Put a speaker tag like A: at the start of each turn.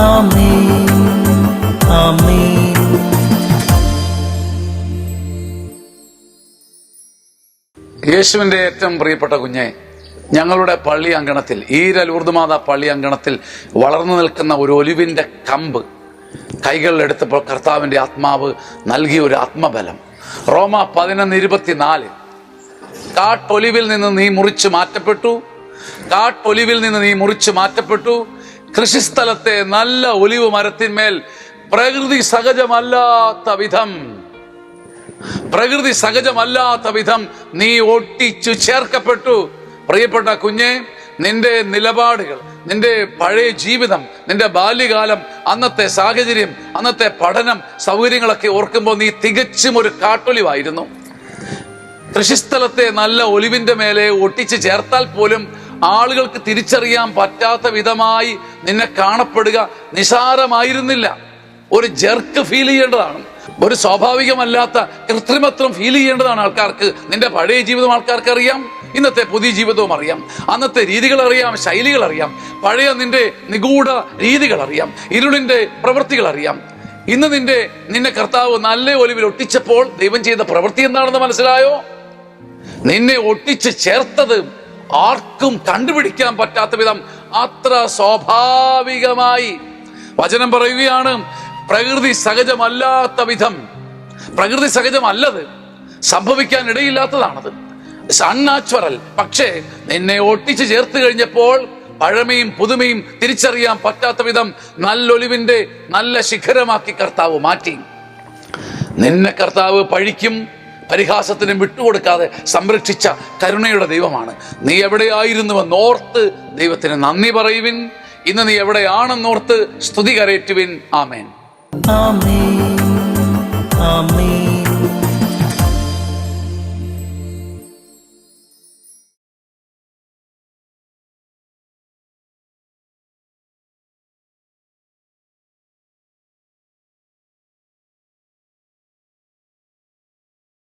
A: ആമേൻ ആമേൻ.
B: യേശുവിന്റെ ഏറ്റവും പ്രിയപ്പെട്ട കുഞ്ഞെ, ഞങ്ങളുടെ പള്ളി അങ്കണത്തിൽ, ഈര ലൂർദ്മാതാ പള്ളി അങ്കണത്തിൽ വളർന്നു നിൽക്കുന്ന ഒരു ഒലിവിന്റെ കമ്പ് കൈകളിലെടുത്തപ്പോൾ കർത്താവിന്റെ ആത്മാവ് നൽകിയ ഒരു ആത്മബലം. റോമ 11:24, കാട്ടൊലിവിൽ നിന്ന് നീ മുറിച്ചു മാറ്റപ്പെട്ടു, കാട്ടൊലിവിൽ നിന്ന് നീ മുറിച്ചു മാറ്റപ്പെട്ടു, കൃഷിസ്ഥലത്തെ നല്ല ഒലിവ് മരത്തിന്മേൽ പ്രകൃതി സഹജമല്ലാത്ത വിധം നീ ഒട്ടിച്ചു ചേർക്കപ്പെട്ടു. പ്രിയപ്പെട്ട കുഞ്ഞെ, നിന്റെ നിലപാടുകൾ, നിന്റെ പഴയ ജീവിതം, നിന്റെ ബാല്യകാലം, അന്നത്തെ സാഹചര്യം, അന്നത്തെ പഠനം, സൗകര്യങ്ങളൊക്കെ ഓർക്കുമ്പോൾ നീ തികച്ചും ഒരു കാട്ടൊലിവായിരുന്നു. കൃഷിസ്ഥലത്തെ നല്ല ഒലിവിന്റെ മേലെ ഒട്ടിച്ച് ചേർത്താൽ പോലും ആളുകൾക്ക് തിരിച്ചറിയാൻ പറ്റാത്ത വിധമായി നിന്നെ കാണപ്പെടുക നിസാരമായിരുന്നില്ല. ഒരു ജെർക്ക് ഫീൽ ചെയ്യേണ്ടതാണ്, ഒരു സ്വാഭാവികമല്ലാത്ത കൃത്രിമത്വം ഫീൽ ചെയ്യേണ്ടതാണ് ആൾക്കാർക്ക്. നിന്റെ പഴയ ജീവിതം ആൾക്കാർക്ക് അറിയാം, ഇന്നത്തെ പുതിയ ജീവിതവും അറിയാം, അന്നത്തെ രീതികൾ അറിയാം, ശൈലികൾ അറിയാം, പഴയ നിന്റെ നിഗൂഢ രീതികൾ അറിയാം, ഇരുളിന്റെ പ്രവൃത്തികൾ അറിയാം. ഇന്ന് നിന്നെ കർത്താവ് നല്ല ഒലിവിൽ ഒട്ടിച്ചപ്പോൾ ദൈവം ചെയ്ത പ്രവൃത്തി എന്താണെന്ന് മനസ്സിലായോ? നിന്നെ ഒട്ടിച്ച് ചേർത്തത് ആർക്കും കണ്ടുപിടിക്കാൻ പറ്റാത്ത വിധം അത്ര സ്വാഭാവികമായി. വചനം പറയുകയാണ്, പ്രകൃതി സഹജമല്ലത്, സംഭവിക്കാൻ ഇടയില്ലാത്തതാണത്, അൺനാച്ചുറൽ. പക്ഷേ നിന്നെ ഒട്ടിച്ച് ചേർത്ത് കഴിഞ്ഞപ്പോൾ പഴമയും പുതുമയും തിരിച്ചറിയാൻ പറ്റാത്ത വിധം നല്ലൊലിവിന്റെ നല്ല ശിഖരമാക്കി കർത്താവ് മാറ്റി. നിന്നെ കർത്താവ് പഴിക്കും പരിഹാസത്തിനും വിട്ടുകൊടുക്കാതെ സംരക്ഷിച്ച കരുണയുടെ ദൈവമാണ്. നീ എവിടെയായിരുന്നുവെന്നോർത്ത് ദൈവത്തിന് നന്ദി പറയുവിൻ. ഇന്ന് നീ എവിടെയാണെന്നോർത്ത് സ്തുതി കരയറ്റുവിൻ. ആമേൻ
A: ആമേൻ ആമേൻ.